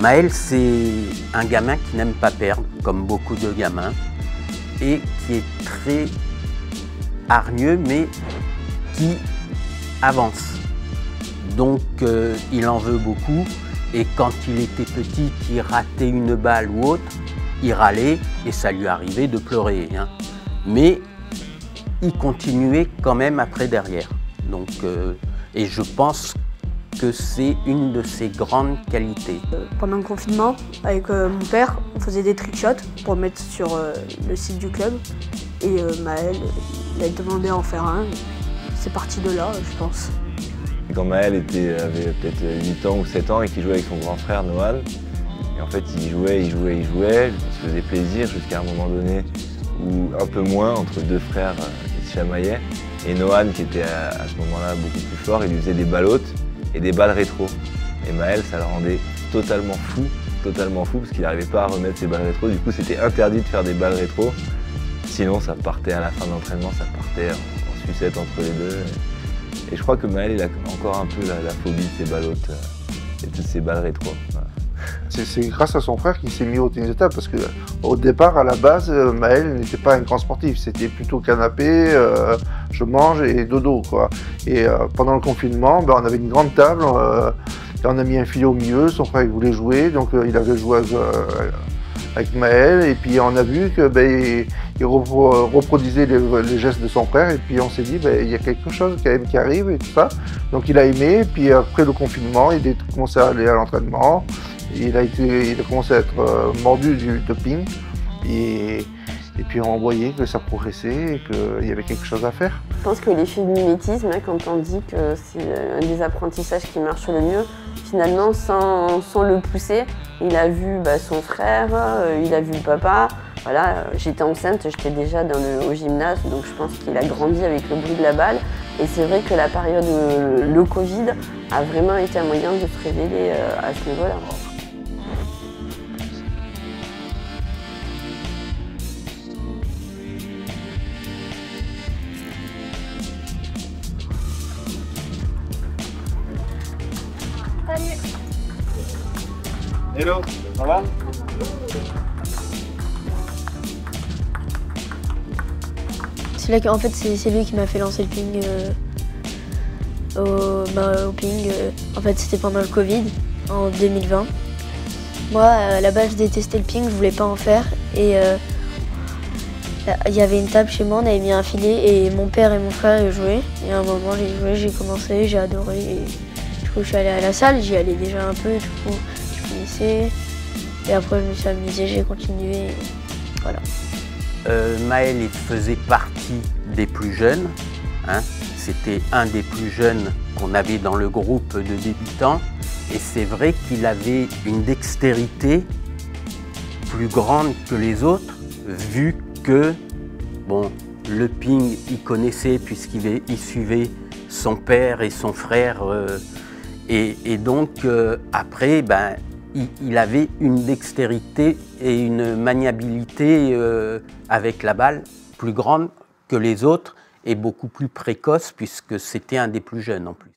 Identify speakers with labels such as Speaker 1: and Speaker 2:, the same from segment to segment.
Speaker 1: Maël, c'est un gamin qui n'aime pas perdre, comme beaucoup de gamins, et qui est très hargneux, mais qui avance. Donc il en veut beaucoup, et quand il était petit, qu'il ratait une balle ou autre, il râlait, et ça lui arrivait de pleurer. Hein. Mais il continuait quand même après derrière. Donc, et je pense que c'est une de ses grandes qualités.
Speaker 2: Pendant le confinement, avec mon père, on faisait des trickshots pour mettre sur le site du club. Et Maël, il a demandé à en faire un. C'est parti de là, je pense.
Speaker 3: Quand Maël avait peut-être 8 ans ou 7 ans et qu'il jouait avec son grand frère Nohan, et en fait il jouait, il se faisait plaisir jusqu'à un moment donné où un peu moins, entre deux frères qui se chamaillaient. Et Nohan, qui était à ce moment-là beaucoup plus fort, il lui faisait des balles hautes et des balles rétro. Et Maël, ça le rendait totalement fou, parce qu'il n'arrivait pas à remettre ses balles rétro. Du coup, c'était interdit de faire des balles rétro. Sinon, ça partait à la fin de l'entraînement, ça partait en sucette entre les deux. Et je crois que Maël, il a encore un peu la phobie de ses balles hautes et de ses balles rétro. Voilà.
Speaker 4: C'est grâce à son frère qu'il s'est mis au tennis de table, parce qu'au départ, à la base, Maël n'était pas un grand sportif. C'était plutôt canapé, je mange et dodo, quoi. Et pendant le confinement, on avait une grande table, on a mis un filet au milieu, son frère il voulait jouer, donc il avait joué avec Maël, et puis on a vu que il reproduisait les gestes de son frère, et puis on s'est dit il y a quelque chose quand même qui arrive et tout ça. Donc il a aimé, et puis après le confinement, il a commencé à aller à l'entraînement. Il a commencé à être mordu du doping, et puis on voyait que ça progressait et qu'il y avait quelque chose à faire.
Speaker 5: Je pense que l'effet de mimétisme, quand on dit que c'est un des apprentissages qui marche le mieux, finalement sans le pousser, il a vu son frère, il a vu le papa. Voilà, j'étais enceinte, j'étais déjà au gymnase, donc je pense qu'il a grandi avec le bruit de la balle. Et c'est vrai que la période, le Covid, a vraiment été un moyen de se révéler à ce niveau-là.
Speaker 6: Salut. Hello, ça va?
Speaker 2: C'est là qu'en fait c'est lui qui m'a fait lancer le ping au ping. En fait c'était pendant le Covid en 2020. Moi à la base je détestais le ping, je voulais pas en faire, et il y avait une table chez moi, on avait mis un filet et mon père et mon frère jouaient. Et à un moment j'ai joué, j'ai commencé, j'ai adoré. Et du coup je suis allée à la salle, j'y allais déjà un peu, du coup je finissais. Et après je me suis amusée, j'ai continué, et voilà.
Speaker 1: Maël, il faisait partie des plus jeunes. Hein. C'était un des plus jeunes qu'on avait dans le groupe de débutants. Et c'est vrai qu'il avait une dextérité plus grande que les autres, vu que le ping, il connaissait puisqu'il suivait son père et son frère. Et donc, après, il avait une dextérité et une maniabilité avec la balle plus grande que les autres et beaucoup plus précoce, puisque c'était un des plus jeunes en plus.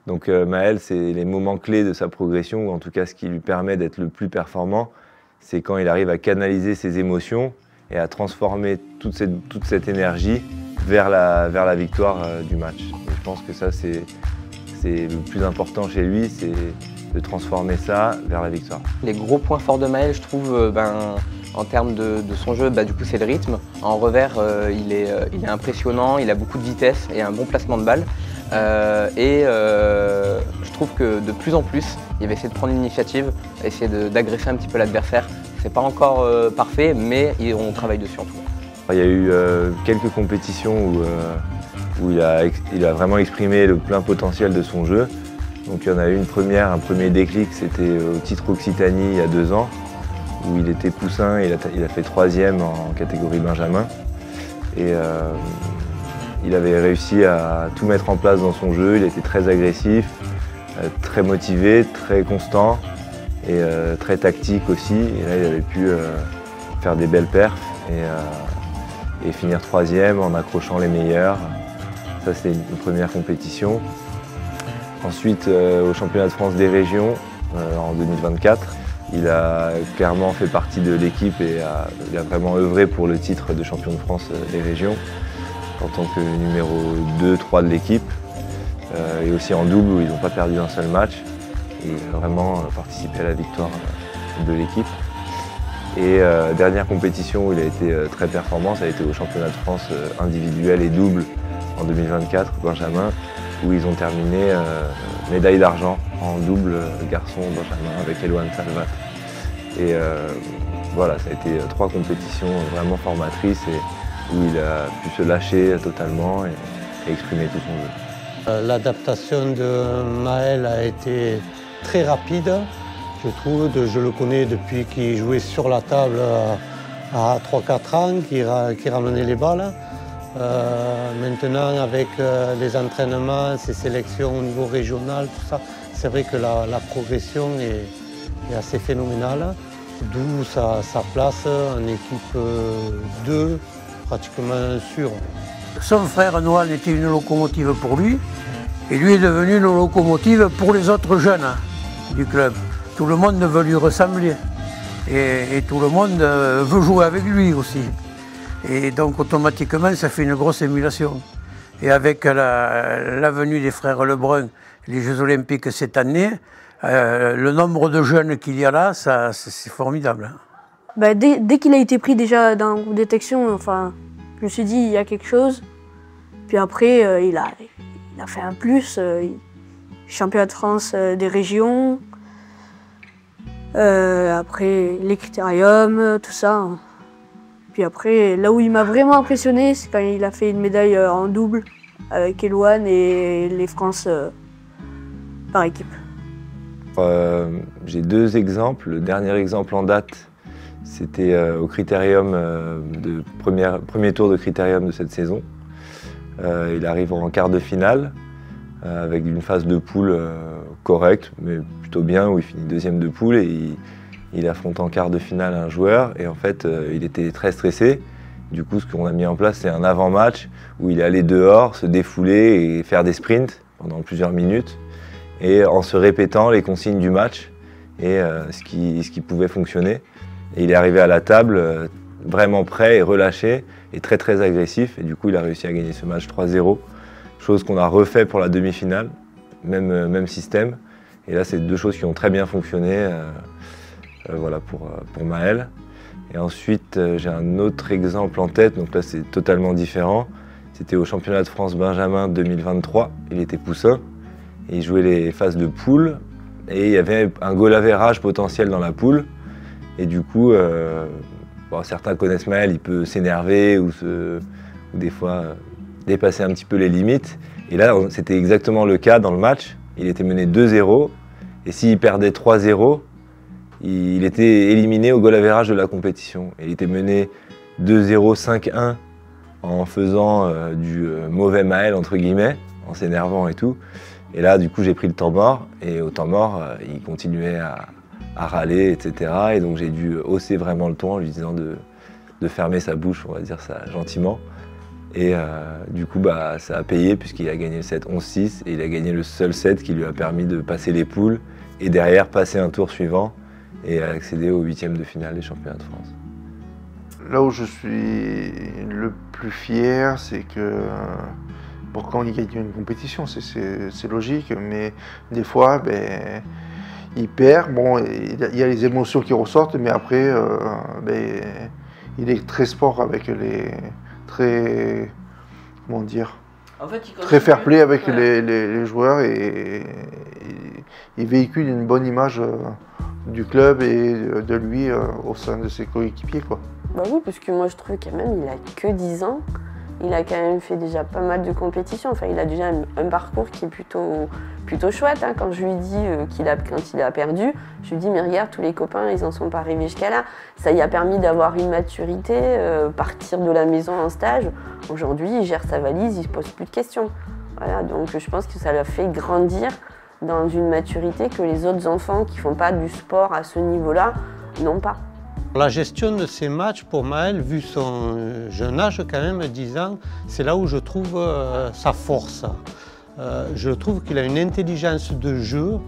Speaker 3: Donc Maël, c'est les moments clés de sa progression, ou en tout cas ce qui lui permet d'être le plus performant, c'est quand il arrive à canaliser ses émotions et à transformer toute cette énergie vers la victoire du match. Et je pense que ça, c'est le plus important chez lui, c'est de transformer ça vers la victoire.
Speaker 7: Les gros points forts de Maël, je trouve, en termes de son jeu, du coup c'est le rythme. En revers, il est impressionnant, il a beaucoup de vitesse et un bon placement de balle. Je trouve que de plus en plus, il va essayer de prendre l'initiative, essayer d'agresser un petit peu l'adversaire. C'est pas encore parfait, mais on travaille dessus en tout cas.
Speaker 3: Il y a eu quelques compétitions où il a vraiment exprimé le plein potentiel de son jeu. Donc il y en a eu un premier déclic, c'était au titre Occitanie il y a 2 ans, où il était poussin et il a fait 3e en catégorie Benjamin. Et il avait réussi à tout mettre en place dans son jeu, il était très agressif, très motivé, très constant et très tactique aussi. Et là il avait pu faire des belles perfs et finir 3e en accrochant les meilleurs. Ça c'était une première compétition. Ensuite, au championnat de France des régions en 2024, Il a clairement fait partie de l'équipe et il a vraiment œuvré pour le titre de champion de France des régions en tant que numéro 2-3 de l'équipe et aussi en double où ils n'ont pas perdu un seul match. Et il a vraiment participé à la victoire de l'équipe. Et dernière compétition où il a été très performant, ça a été au championnat de France individuel et double en 2024, Benjamin, où ils ont terminé médaille d'argent en double garçon-Benjamin avec Eloane Salvat. Et voilà, ça a été 3 compétitions vraiment formatrices et où il a pu se lâcher totalement et exprimer tout son jeu.
Speaker 8: L'adaptation de Maël a été très rapide, je trouve. Je le connais depuis qu'il jouait sur la table à 3-4 ans, qu'il ramenait les balles. Maintenant, avec les entraînements, ses sélections au niveau régional, tout ça, c'est vrai que la progression est assez phénoménale. D'où sa place en équipe 2, pratiquement sûre.
Speaker 9: Son frère Noël était une locomotive pour lui, et lui est devenu une locomotive pour les autres jeunes du club. Tout le monde veut lui ressembler, et tout le monde veut jouer avec lui aussi. Et donc automatiquement, ça fait une grosse émulation. Et avec la venue des frères Lebrun, les Jeux Olympiques cette année, le nombre de jeunes qu'il y a là, c'est formidable.
Speaker 10: Bah, dès qu'il a été pris déjà dans le groupe détection, enfin, je me suis dit, il y a quelque chose. Puis après, il a fait un plus. Championnat de France des régions. Après, les critériums, tout ça. Puis après, là où il m'a vraiment impressionné, c'est quand il a fait une médaille en double avec Eloane et les France par équipe.
Speaker 3: J'ai 2 exemples. Le dernier exemple en date, c'était au critérium premier tour de critérium de cette saison. Il arrive en quart de finale avec une phase de poule correcte, mais plutôt bien, où il finit 2e de poule et il affronte en quart de finale un joueur et en fait il était très stressé. Du coup, ce qu'on a mis en place, c'est un avant-match où il est allé dehors, se défouler et faire des sprints pendant plusieurs minutes et en se répétant les consignes du match et ce qui pouvait fonctionner. Et il est arrivé à la table vraiment prêt et relâché et très très agressif et du coup il a réussi à gagner ce match 3-0, chose qu'on a refait pour la demi-finale, même système. Et là, c'est 2 choses qui ont très bien fonctionné voilà, pour Maël. Et ensuite, j'ai un autre exemple en tête, donc là c'est totalement différent. C'était au championnat de France Benjamin 2023, il était poussin, et il jouait les phases de poule, et il y avait un goal average potentiel dans la poule. Et du coup, bon, certains connaissent Maël, il peut s'énerver ou des fois dépasser un petit peu les limites. Et là, c'était exactement le cas dans le match. Il était mené 2-0, et s'il perdait 3-0, il était éliminé au goal average de la compétition. Et il était mené 2-0, 5-1 en faisant du mauvais Maël, entre guillemets, en s'énervant et tout. Et là, du coup, j'ai pris le temps mort. Et au temps mort, il continuait à râler, etc. Et donc, j'ai dû hausser vraiment le ton en lui disant de fermer sa bouche, on va dire ça gentiment. Et du coup, bah, ça a payé puisqu'il a gagné le set 11-6 et il a gagné le seul set qui lui a permis de passer les poules et derrière passer un tour suivant et accéder au 8e de finale des championnats de France.
Speaker 4: Là où je suis le plus fier, c'est que bon, quand il gagne une compétition, c'est logique, mais des fois, ben, il perd. Bon, il y a les émotions qui ressortent, mais après, ben, il est très sport avec très, comment dire, en fait, très fair play avec les joueurs et il véhicule une bonne image du club et de lui au sein de ses coéquipiers, quoi.
Speaker 5: Bah oui, parce que moi je trouve qu'il a que 10 ans, il a quand même fait déjà pas mal de compétitions, enfin il a déjà un parcours qui est plutôt chouette, hein. Quand je lui dis quand il a perdu, je lui dis mais regarde, tous les copains ils en sont pas arrivés jusqu'à là, ça y a permis d'avoir une maturité, partir de la maison en stage, aujourd'hui il gère sa valise, il se pose plus de questions, voilà, donc je pense que ça l'a fait grandir dans une maturité que les autres enfants qui font pas du sport à ce niveau-là n'ont pas.
Speaker 8: La gestion de ces matchs, pour Maël, vu son jeune âge quand même, 10 ans, c'est là où je trouve sa force. Je trouve qu'il a une intelligence de jeu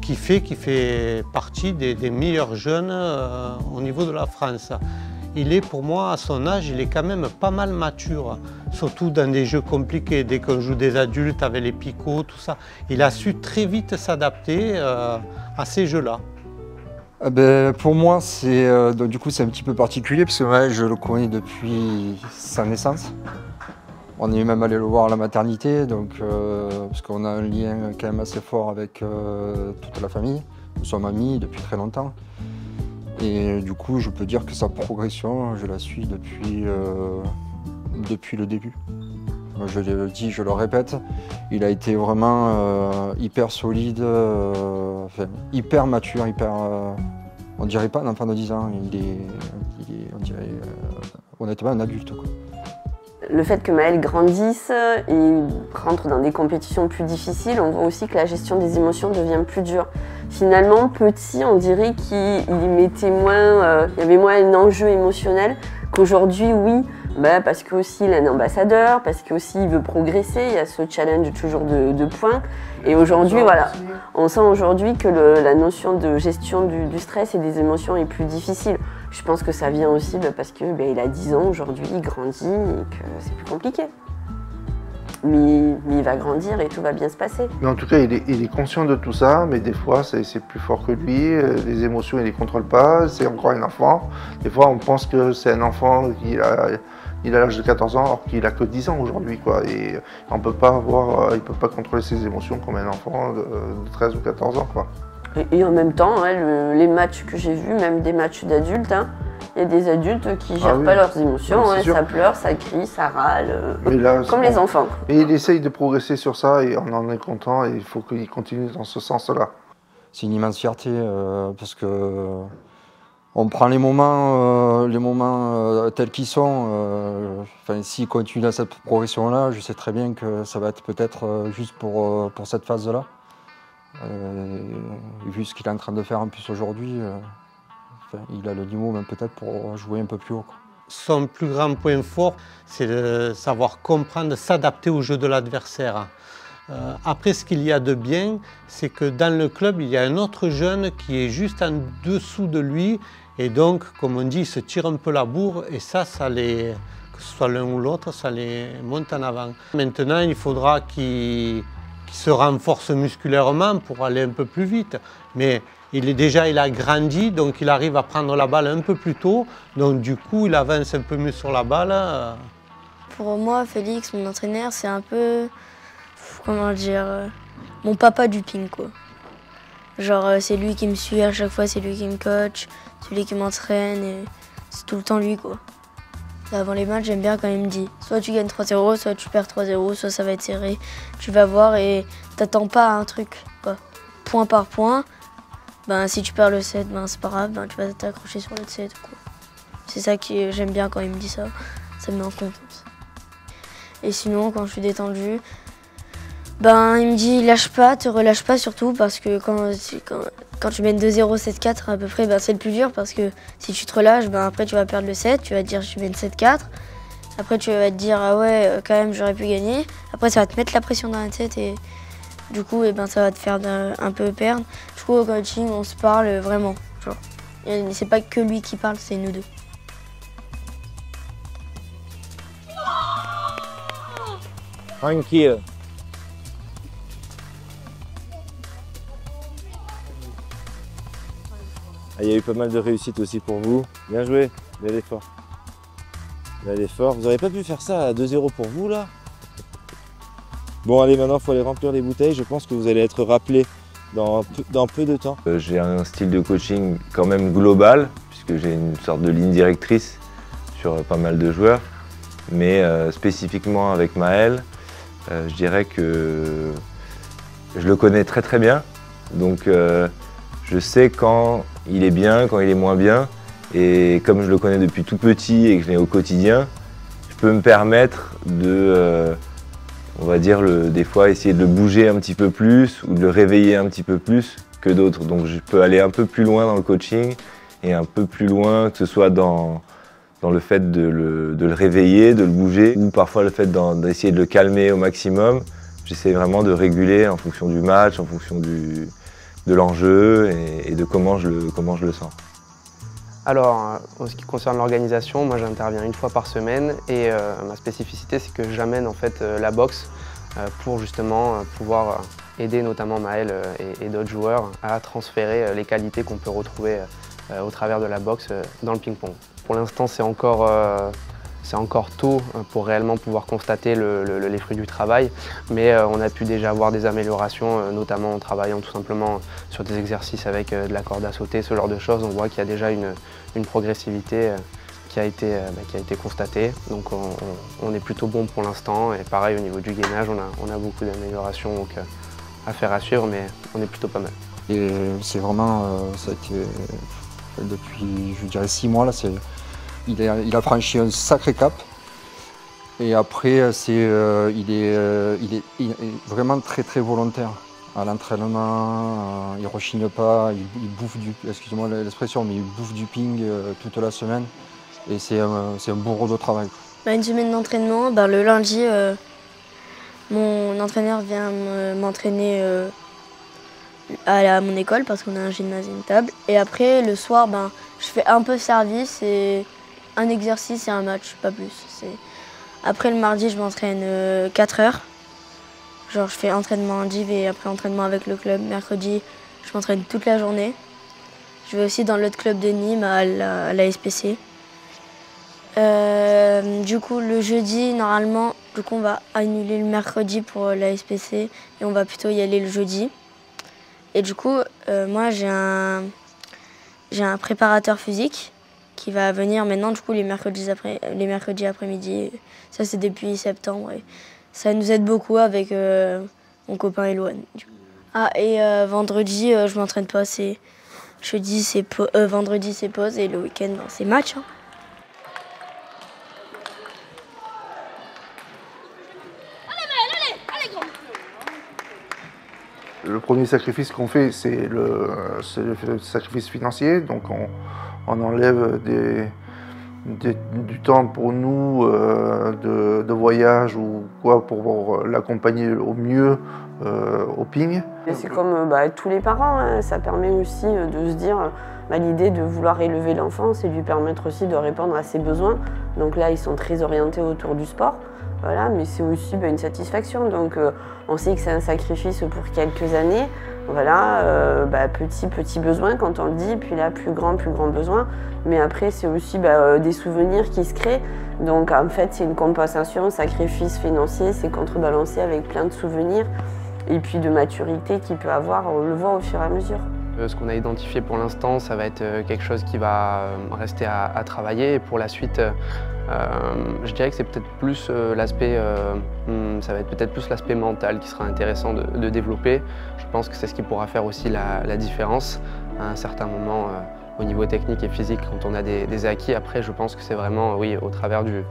Speaker 8: qui fait partie des meilleurs jeunes au niveau de la France. Il est, pour moi, à son âge, il est quand même pas mal mature, surtout dans des jeux compliqués. Dès qu'on joue des adultes avec les picots, tout ça, il a su très vite s'adapter à ces jeux-là.
Speaker 11: Pour moi, du coup, c'est un petit peu particulier parce que Maël, je le connais depuis sa naissance. On est même allé le voir à la maternité, parce qu'on a un lien quand même assez fort avec toute la famille. Nous sommes amis depuis très longtemps. Et du coup, je peux dire que sa progression, je la suis depuis le début. Je le dis, je le répète, il a été vraiment hyper solide, hyper mature, on dirait pas un enfant de 10 ans, il est on dirait honnêtement un adulte, quoi.
Speaker 5: Le fait que Maël grandisse et rentre dans des compétitions plus difficiles, on voit aussi que la gestion des émotions devient plus dure. Finalement, petit, on dirait qu'il mettait moins, il y avait moins un enjeu émotionnel qu'aujourd'hui, oui, parce qu'aussi il est un ambassadeur, parce qu'aussi il veut progresser, il y a ce challenge toujours de points. Et aujourd'hui, voilà, on sent aujourd'hui que la notion de gestion du stress et des émotions est plus difficile. Je pense que ça vient aussi parce qu'il a 10 ans aujourd'hui, il grandit et que c'est plus compliqué. Mais il va grandir et tout va bien se passer.
Speaker 4: Mais en tout cas, il est conscient de tout ça, mais des fois, c'est plus fort que lui. Les émotions, il ne les contrôle pas. C'est encore un enfant. Des fois, on pense que c'est un enfant il a l'âge de 14 ans, alors qu'il n'a que 10 ans aujourd'hui, quoi. Et on peut pas il ne peut pas contrôler ses émotions comme un enfant de 13 ou 14 ans, quoi.
Speaker 5: Et en même temps, les matchs que j'ai vus, même des matchs d'adultes, il y a des adultes qui ne gèrent pas leurs émotions, ça pleure, ça crie, ça râle, comme les enfants.
Speaker 4: Et il essaye de progresser sur ça et on en est content et il faut qu'il continue dans ce sens-là.
Speaker 11: C'est une immense fierté parce que on prend les moments tels qu'ils sont. S'il continue dans cette progression-là, je sais très bien que ça va être peut-être juste pour cette phase-là. Vu ce qu'il est en train de faire en plus aujourd'hui, il a le niveau même peut-être pour jouer un peu plus haut, quoi.
Speaker 8: Son plus grand point fort, c'est de savoir comprendre, s'adapter au jeu de l'adversaire. Après, ce qu'il y a de bien, c'est que dans le club, il y a un autre jeune qui est juste en dessous de lui. Et donc, comme on dit, il se tire un peu la bourre et que ce soit l'un ou l'autre, ça les monte en avant. Maintenant, il faudra qu'il se renforce musculairement pour aller un peu plus vite. Mais il a grandi, donc il arrive à prendre la balle un peu plus tôt. Donc du coup, il avance un peu mieux sur la balle.
Speaker 2: Pour moi, Félix, mon entraîneur, c'est un peu, comment dire, mon papa du ping, quoi. Genre, c'est lui qui me suit à chaque fois, c'est lui qui me coach, c'est lui qui m'entraîne, et c'est tout le temps lui, quoi. Avant les matchs, j'aime bien quand il me dit soit tu gagnes 3-0, soit tu perds 3-0, soit ça va être serré. Tu vas voir et t'attends pas à un truc, quoi. Point par point, si tu perds le set, c'est pas grave, tu vas t'accrocher sur le set, quoi. C'est ça que j'aime bien quand il me dit ça, ça me met en confiance. Et sinon, quand je suis détendue, il me dit lâche pas, te relâche pas surtout, parce que quand tu mènes 2-0, 7-4 à peu près, c'est le plus dur, parce que si tu te relâches, après tu vas perdre le set, tu vas te dire je mène 7-4, après tu vas te dire ah ouais, quand même j'aurais pu gagner, après ça va te mettre la pression dans la tête et du coup ça va te faire un peu perdre. Du coup au coaching on se parle vraiment, genre c'est pas que lui qui parle, c'est nous deux.
Speaker 6: Tranquille. Il y a eu pas mal de réussite aussi pour vous. Bien joué, bel effort. Bel effort. Vous n'aurez pas pu faire ça à 2-0 pour vous là? Bon allez, maintenant il faut aller remplir les bouteilles. Je pense que vous allez être rappelé dans peu de temps.
Speaker 3: J'ai un style de coaching quand même global, puisque j'ai une sorte de ligne directrice sur pas mal de joueurs. Mais spécifiquement avec Maël, je dirais que je le connais très très bien. Donc je sais quand il est bien, quand il est moins bien. Et comme je le connais depuis tout petit et que je l'ai au quotidien, je peux me permettre de, on va dire, des fois essayer de le bouger un petit peu plus ou de le réveiller un petit peu plus que d'autres. Donc je peux aller un peu plus loin dans le coaching et un peu plus loin, que ce soit dans le fait de le réveiller, de le bouger, ou parfois le fait d'essayer de le calmer au maximum. J'essaie vraiment de réguler en fonction du match, en fonction l'enjeu et de comment je le sens.
Speaker 12: Alors, en ce qui concerne l'organisation, moi j'interviens une fois par semaine et ma spécificité c'est que j'amène en fait la boxe pour justement pouvoir aider notamment Maël et d'autres joueurs à transférer les qualités qu'on peut retrouver au travers de la boxe dans le ping-pong. Pour l'instant c'est encore tôt pour réellement pouvoir constater les fruits du travail, mais on a pu déjà avoir des améliorations, notamment en travaillant tout simplement sur des exercices avec de la corde à sauter, ce genre de choses. On voit qu'il y a déjà une progressivité qui a été constatée. Donc on est plutôt bon pour l'instant. Et pareil au niveau du gainage, on a beaucoup d'améliorations à faire à suivre, mais on est plutôt pas mal.
Speaker 11: Et c'est vraiment, ça a été depuis, je dirais 6 mois là, il a franchi un sacré cap. Et après, il est vraiment très volontaire à l'entraînement. Il rechigne pas, il bouffe excusez-moi l'expression, mais il bouffe du ping toute la semaine. Et c'est un bon rôle de travail.
Speaker 2: Une semaine d'entraînement, le lundi, mon entraîneur vient m'entraîner à mon école parce qu'on a un gymnase et une table. Et après, le soir, je fais un peu service et un exercice et un match, pas plus. Après le mardi, je m'entraîne 4 heures. Genre, je fais entraînement en div et après entraînement avec le club. Mercredi, je m'entraîne toute la journée. Je vais aussi dans l'autre club de Nîmes, à la SPC. Du coup, le jeudi, normalement, on va annuler le mercredi pour la SPC et on va plutôt y aller le jeudi. Et du coup, moi, j'ai un préparateur physique qui va venir maintenant, du coup, les mercredis après-midi. Ça, c'est depuis septembre. Et ça nous aide beaucoup avec mon copain Eloane. Et vendredi, je m'entraîne pas. Vendredi, c'est pause et le week-end, c'est match.
Speaker 4: Le premier sacrifice qu'on fait, c'est le sacrifice financier. Donc on enlève du temps pour nous de voyage ou quoi pour l'accompagner au mieux au ping.
Speaker 5: C'est comme tous les parents, hein. Ça permet aussi de se dire l'idée de vouloir élever l'enfant, c'est lui permettre aussi de répondre à ses besoins. Donc là, ils sont très orientés autour du sport. Voilà, mais c'est aussi une satisfaction. Donc on sait que c'est un sacrifice pour quelques années. Voilà, petit besoin quand on le dit, puis là plus grand besoin. Mais après c'est aussi des souvenirs qui se créent. Donc en fait c'est une compensation, sacrifice financier, c'est contrebalancé avec plein de souvenirs et puis de maturité qu'il peut avoir, on le voit au fur et à mesure.
Speaker 12: Ce qu'on a identifié pour l'instant, ça va être quelque chose qui va rester à travailler. Et pour la suite, je dirais que c'est peut-être plus l'aspect mental qui sera intéressant de développer. Je pense que c'est ce qui pourra faire aussi la différence à un certain moment au niveau technique et physique quand on a des acquis. Après, je pense que c'est vraiment au travers du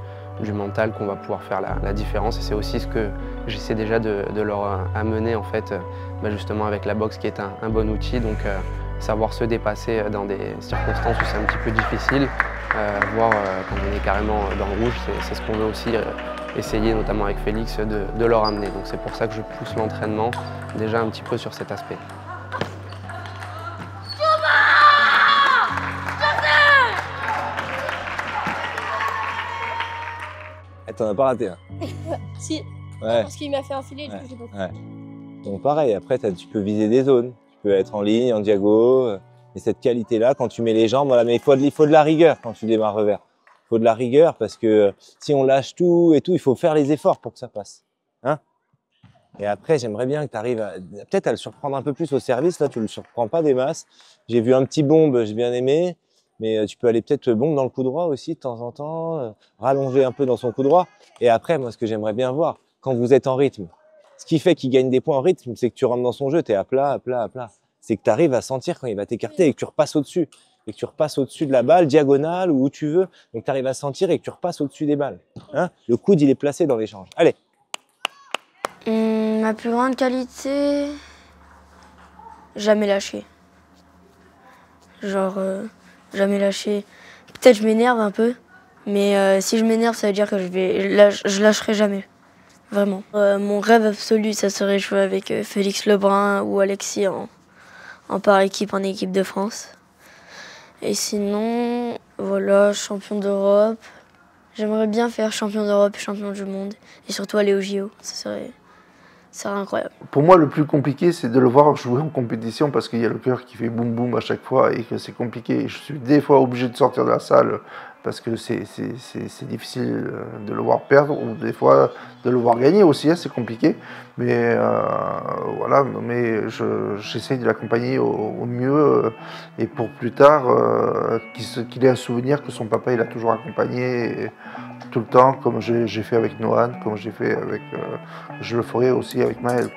Speaker 12: mental qu'on va pouvoir faire la différence. Et c'est aussi ce que j'essaie déjà de leur amener en fait, justement avec la boxe qui est un bon outil. Donc savoir se dépasser dans des circonstances où c'est un petit peu difficile, voire quand on est carrément dans le rouge, c'est ce qu'on veut aussi essayer, notamment avec Félix, de leur amener. Donc c'est pour ça que je pousse l'entraînement déjà un petit peu sur cet aspect.
Speaker 6: T'en as pas raté, hein?
Speaker 13: Si,
Speaker 6: ouais.
Speaker 13: Parce qu'il m'a fait enfiler, du coup j'ai pas.
Speaker 6: Ouais. Donc pareil, après tu peux viser des zones, tu peux être en ligne, en diago, et cette qualité-là, quand tu mets les jambes, voilà, mais il faut de la rigueur quand tu démarres revers. Il faut de la rigueur parce que si on lâche tout et tout, il faut faire les efforts pour que ça passe. Hein? Et après, j'aimerais bien que tu arrives peut-être à le surprendre un peu plus au service, là tu le surprends pas des masses. J'ai vu un petit bombe, j'ai bien aimé. Mais tu peux aller peut-être bombe dans le coup droit aussi de temps en temps, rallonger un peu dans son coup droit. Et après, moi, ce que j'aimerais bien voir, quand vous êtes en rythme, ce qui fait qu'il gagne des points en rythme, c'est que tu rentres dans son jeu, tu es à plat. C'est que tu arrives à sentir quand il va t'écarter et que tu repasses au-dessus. Et que tu repasses au-dessus de la balle, diagonale ou où tu veux. Donc tu arrives à sentir et que tu repasses au-dessus des balles. Hein? Le coude, il est placé dans l'échange. Allez.
Speaker 2: Ma plus grande qualité, jamais lâcher. Genre... jamais lâcher. Peut-être je m'énerve un peu, mais si je m'énerve, ça veut dire que je lâcherai jamais. Vraiment. Mon rêve absolu, ça serait jouer avec Félix Lebrun ou Alexis par équipe en équipe de France. Et sinon, voilà, champion d'Europe. J'aimerais bien faire champion d'Europe, champion du monde et surtout aller au JO. Ça serait incroyable.
Speaker 4: Pour moi, le plus compliqué, c'est de le voir jouer en compétition parce qu'il y a le cœur qui fait boum boum à chaque fois et que c'est compliqué. Je suis des fois obligé de sortir de la salle parce que c'est difficile de le voir perdre ou des fois de le voir gagner aussi, hein, c'est compliqué. Mais voilà, mais j'essaie de l'accompagner au mieux et pour plus tard qu'il ait un souvenir que son papa il a toujours accompagné tout le temps, comme j'ai fait avec Nohan, comme j'ai fait avec, je le ferai aussi avec Maël.